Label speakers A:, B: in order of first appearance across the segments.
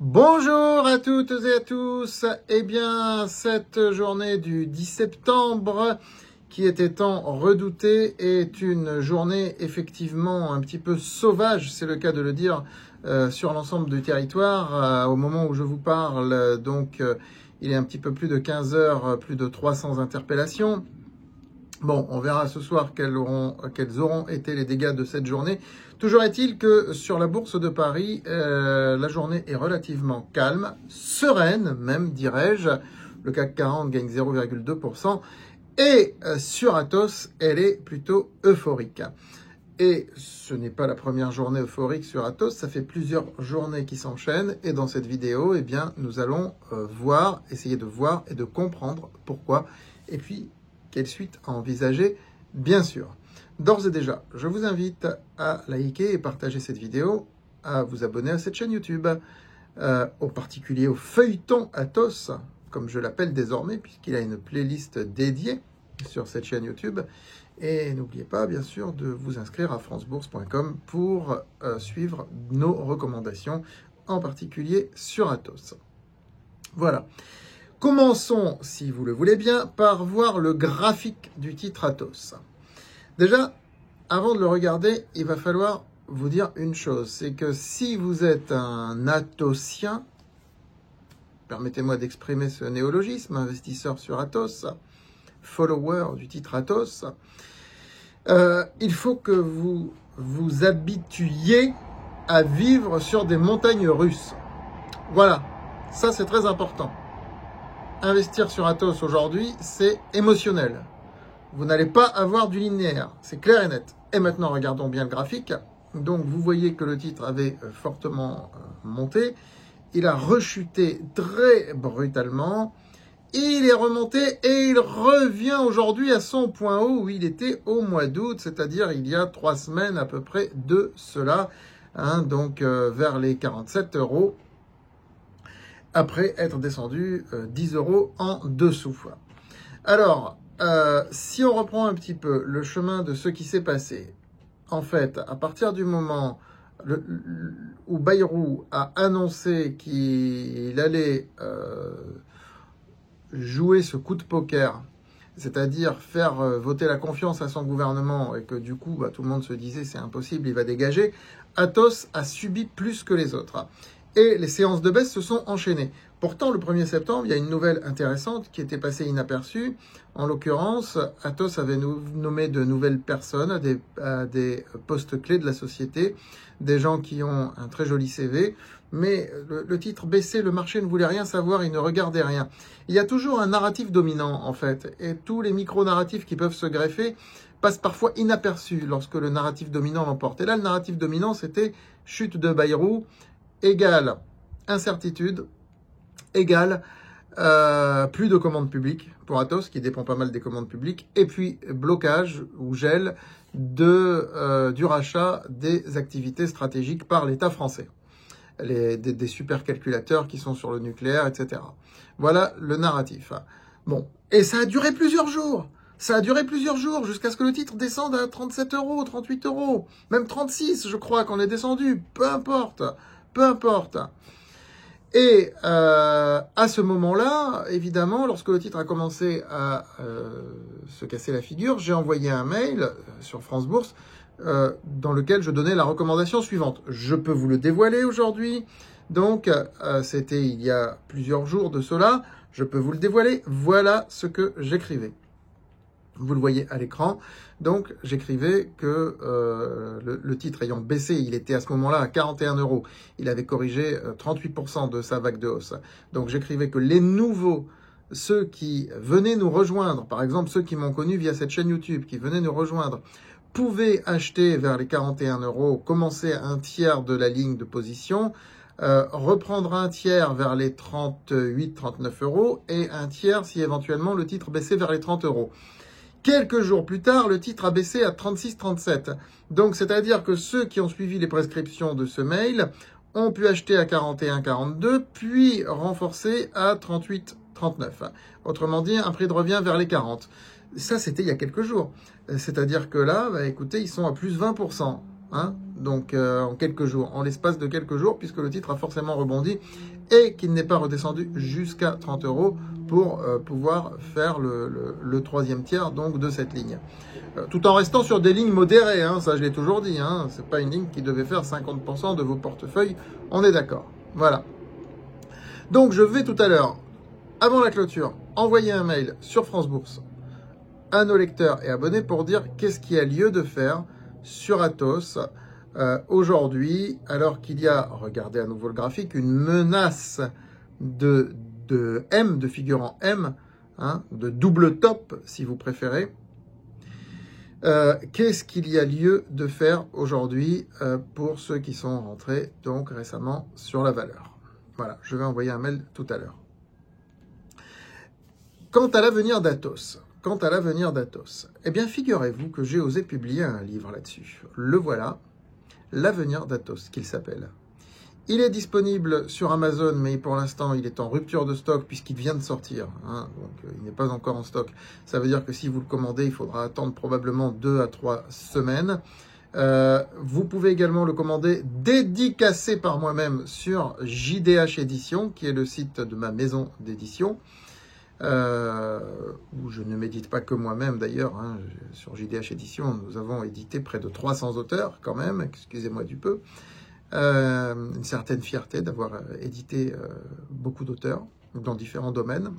A: Bonjour à toutes et à tous. Eh bien, cette journée du 10 septembre, qui était tant redoutée, est une journée effectivement un petit peu sauvage, c'est le cas de le dire, sur l'ensemble du territoire. Au moment où je vous parle, donc, il est un petit peu plus de 15 heures, plus de 300 interpellations. Bon, on verra ce soir quels auront été les dégâts de cette journée. Toujours est-il que sur la bourse de Paris, la journée est relativement calme, sereine même, dirais-je. Le CAC 40 gagne 0,2%. Et sur Atos, elle est plutôt euphorique. Et ce n'est pas la première journée euphorique sur Atos, ça fait plusieurs journées qui s'enchaînent. Et dans cette vidéo, eh bien, nous allons essayer de voir et de comprendre pourquoi. Et puis, quelle suite à envisager, bien sûr. D'ores et déjà, je vous invite à liker et partager cette vidéo, à vous abonner à cette chaîne YouTube, en particulier au feuilleton Atos, comme je l'appelle désormais, puisqu'il a une playlist dédiée sur cette chaîne YouTube. Et n'oubliez pas, bien sûr, de vous inscrire à francebourse.com pour suivre nos recommandations, en particulier sur Atos. Voilà. Commençons, si vous le voulez bien, par voir le graphique du titre Atos. Déjà, avant de le regarder, il va falloir vous dire une chose. C'est que si vous êtes un Atosien, permettez-moi d'exprimer ce néologisme, investisseur sur Atos, follower du titre Atos, il faut que vous vous habituiez à vivre sur des montagnes russes. Voilà, ça c'est très important. Investir sur Atos aujourd'hui, c'est émotionnel. Vous n'allez pas avoir du linéaire, c'est clair et net. Et maintenant, regardons bien le graphique. Donc, vous voyez que le titre avait fortement monté. Il a rechuté très brutalement. Il est remonté et il revient aujourd'hui à son point haut où il était au mois d'août, c'est-à-dire il y a 3 semaines à peu près de cela, donc vers les 47 €. Après être descendu 10 € en dessous. Alors, si on reprend un petit peu le chemin de ce qui s'est passé, en fait, à partir du moment où Bayrou a annoncé qu'il allait jouer ce coup de poker, c'est-à-dire faire voter la confiance à son gouvernement, et que du coup, tout le monde se disait c'est impossible, il va dégager, Atos a subi plus que les autres. Et les séances de baisse se sont enchaînées. Pourtant, le 1er septembre, il y a une nouvelle intéressante qui était passée inaperçue. En l'occurrence, Atos avait nommé de nouvelles personnes à des postes clés de la société, des gens qui ont un très joli CV, mais le titre baissait, le marché ne voulait rien savoir, il ne regardait rien. Il y a toujours un narratif dominant, en fait, et tous les micro-narratifs qui peuvent se greffer passent parfois inaperçus lorsque le narratif dominant l'emporte. Et là, le narratif dominant, c'était chute de Bayrou, égale incertitude, égale plus de commandes publiques pour Atos, qui dépend pas mal des commandes publiques, et puis blocage ou gel du rachat des activités stratégiques par l'État français. Des supercalculateurs qui sont sur le nucléaire, etc. Voilà le narratif. Bon, et ça a duré plusieurs jours. Ça a duré plusieurs jours jusqu'à ce que le titre descende à 37 €, 38 €, même 36, je crois qu'on est descendu. Peu importe. Peu importe. Et à ce moment-là, évidemment, lorsque le titre a commencé à se casser la figure, j'ai envoyé un mail sur France Bourse dans lequel je donnais la recommandation suivante. Je peux vous le dévoiler aujourd'hui. Donc, c'était il y a plusieurs jours de cela. Je peux vous le dévoiler. Voilà ce que j'écrivais. Vous le voyez à l'écran. Donc, j'écrivais que le titre ayant baissé, il était à ce moment-là à 41 €. Il avait corrigé 38% de sa vague de hausse. Donc, j'écrivais que les nouveaux, ceux qui venaient nous rejoindre, par exemple ceux qui m'ont connu via cette chaîne YouTube, qui venaient nous rejoindre, pouvaient acheter vers les 41 €, commencer un tiers de la ligne de position, reprendre un tiers vers les 38-39 € et un tiers si éventuellement le titre baissait vers les 30 €. Quelques jours plus tard, le titre a baissé à 36-37. Donc, c'est-à-dire que ceux qui ont suivi les prescriptions de ce mail ont pu acheter à 41-42, puis renforcer à 38-39. Autrement dit, un prix de revient vers les 40. Ça, c'était il y a quelques jours. C'est-à-dire que là, écoutez, ils sont à plus 20%. hein, donc en quelques jours, en l'espace de quelques jours, puisque le titre a forcément rebondi et qu'il n'est pas redescendu jusqu'à 30 € pour pouvoir faire le troisième tiers donc de cette ligne. Tout en restant sur des lignes modérées, hein, ça je l'ai toujours dit, hein, c'est pas une ligne qui devait faire 50% de vos portefeuilles, on est d'accord. Voilà. Donc je vais tout à l'heure, avant la clôture, envoyer un mail sur France Bourse à nos lecteurs et abonnés pour dire qu'est-ce qu'il y a lieu de faire sur Atos aujourd'hui, alors qu'il y a, regardez à nouveau le graphique, une menace de M, de figurant M, hein, de double top si vous préférez. Qu'est-ce qu'il y a lieu de faire aujourd'hui pour ceux qui sont rentrés donc récemment sur la valeur? Voilà, je vais envoyer un mail tout à l'heure. Quant à l'avenir d'Atos, eh bien figurez-vous que j'ai osé publier un livre là-dessus. Le voilà, L'avenir d'Atos, qu'il s'appelle. Il est disponible sur Amazon, mais pour l'instant, il est en rupture de stock puisqu'il vient de sortir. Hein, donc, il n'est pas encore en stock. Ça veut dire que si vous le commandez, il faudra attendre probablement 2 à 3 semaines. Vous pouvez également le commander dédicacé par moi-même sur JDH Édition, qui est le site de ma maison d'édition. Où je ne m'édite pas que moi-même d'ailleurs, hein. Sur JDH Édition, nous avons édité près de 300 auteurs quand même, excusez-moi du peu. Une certaine fierté d'avoir édité beaucoup d'auteurs dans différents domaines.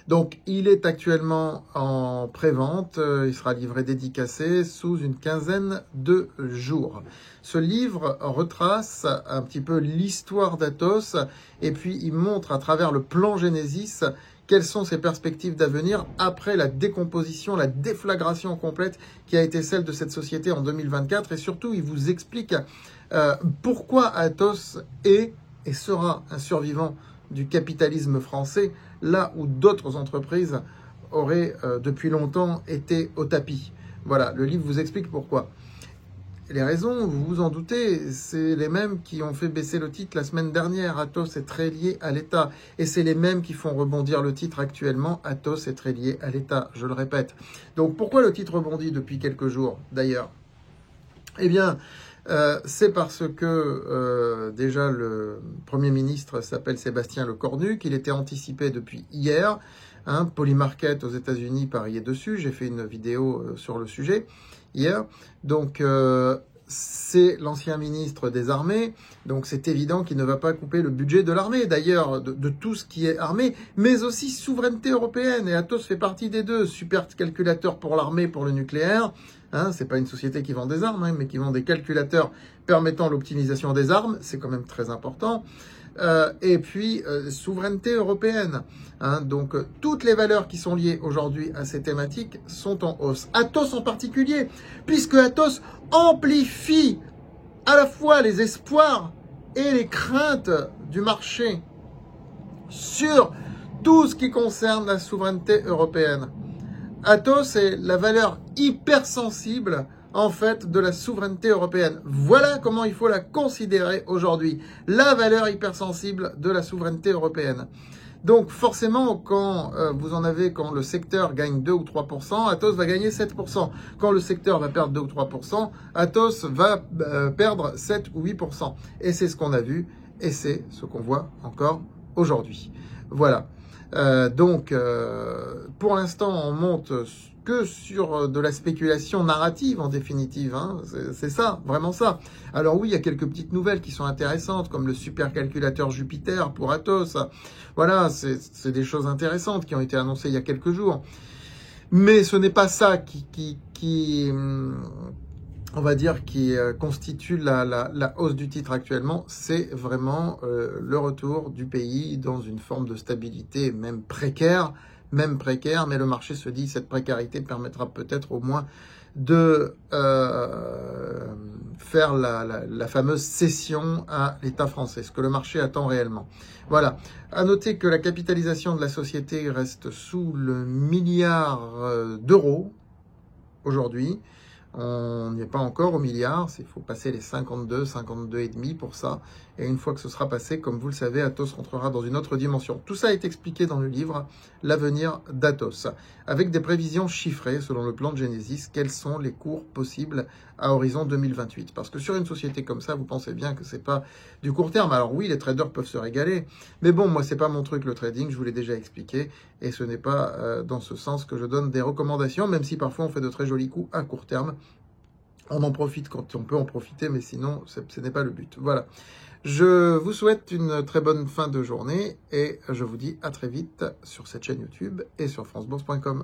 A: Donc, il est actuellement en pré-vente, il sera livré dédicacé sous une quinzaine de jours. Ce livre retrace un petit peu l'histoire d'Atos et puis il montre à travers le plan Genesis quelles sont ses perspectives d'avenir après la décomposition, la déflagration complète qui a été celle de cette société en 2024 et surtout il vous explique pourquoi Atos est et sera un survivant du capitalisme français, là où d'autres entreprises auraient depuis longtemps été au tapis. Voilà, le livre vous explique pourquoi. Les raisons, vous vous en doutez, c'est les mêmes qui ont fait baisser le titre la semaine dernière. Atos est très lié à l'État. Et c'est les mêmes qui font rebondir le titre actuellement. Atos est très lié à l'État, je le répète. Donc pourquoi le titre rebondit depuis quelques jours, d'ailleurs? Eh bien, c'est parce que déjà le Premier ministre s'appelle Sébastien Lecornu, qu'il était anticipé depuis hier. Hein, Polymarket aux États-Unis pariait dessus. J'ai fait une vidéo sur le sujet hier. Donc, c'est l'ancien ministre des Armées. Donc, c'est évident qu'il ne va pas couper le budget de l'armée, d'ailleurs, de tout ce qui est armée, mais aussi souveraineté européenne. Et Atos fait partie des deux. Supercalculateur pour l'armée, pour le nucléaire. Hein, c'est pas une société qui vend des armes, hein, mais qui vend des calculateurs permettant l'optimisation des armes. C'est quand même très important. Et puis, souveraineté européenne. Hein, donc, toutes les valeurs qui sont liées aujourd'hui à ces thématiques sont en hausse. Atos en particulier, puisque Atos amplifie à la fois les espoirs et les craintes du marché sur tout ce qui concerne la souveraineté européenne. Atos est la valeur hypersensible en fait de la souveraineté européenne. Voilà comment il faut la considérer aujourd'hui, la valeur hypersensible de la souveraineté européenne. Donc forcément, quand quand le secteur gagne 2 ou 3%, Atos va gagner 7%. Quand le secteur va perdre 2 ou 3%, Atos va perdre 7 ou 8%. Et c'est ce qu'on a vu, et c'est ce qu'on voit encore aujourd'hui. Voilà. Donc, pour l'instant, on monte que sur de la spéculation narrative, en définitive. Hein. C'est ça, vraiment ça. Alors oui, il y a quelques petites nouvelles qui sont intéressantes, comme le supercalculateur Jupiter pour Atos. Voilà, c'est des choses intéressantes qui ont été annoncées il y a quelques jours. Mais ce n'est pas ça qui on va dire, qui constitue la hausse du titre actuellement, c'est vraiment le retour du pays dans une forme de stabilité, même précaire, mais le marché se dit cette précarité permettra peut-être au moins de faire la fameuse cession à l'État français, ce que le marché attend réellement. Voilà. À noter que la capitalisation de la société reste sous le milliard d'euros aujourd'hui. On n'y est pas encore au milliard, il faut passer les 52, 52,5 pour ça. Et une fois que ce sera passé, comme vous le savez, Atos rentrera dans une autre dimension. Tout ça est expliqué dans le livre L'avenir d'Atos, avec des prévisions chiffrées selon le plan de Genesis, quels sont les cours possibles à horizon 2028. Parce que sur une société comme ça, vous pensez bien que c'est pas du court terme. Alors oui, les traders peuvent se régaler, mais bon, moi c'est pas mon truc le trading, je vous l'ai déjà expliqué, et ce n'est pas dans ce sens que je donne des recommandations, même si parfois on fait de très jolis coups à court terme. On en profite quand on peut en profiter, mais sinon, ce n'est pas le but. Voilà. Je vous souhaite une très bonne fin de journée et je vous dis à très vite sur cette chaîne YouTube et sur francebourse.com.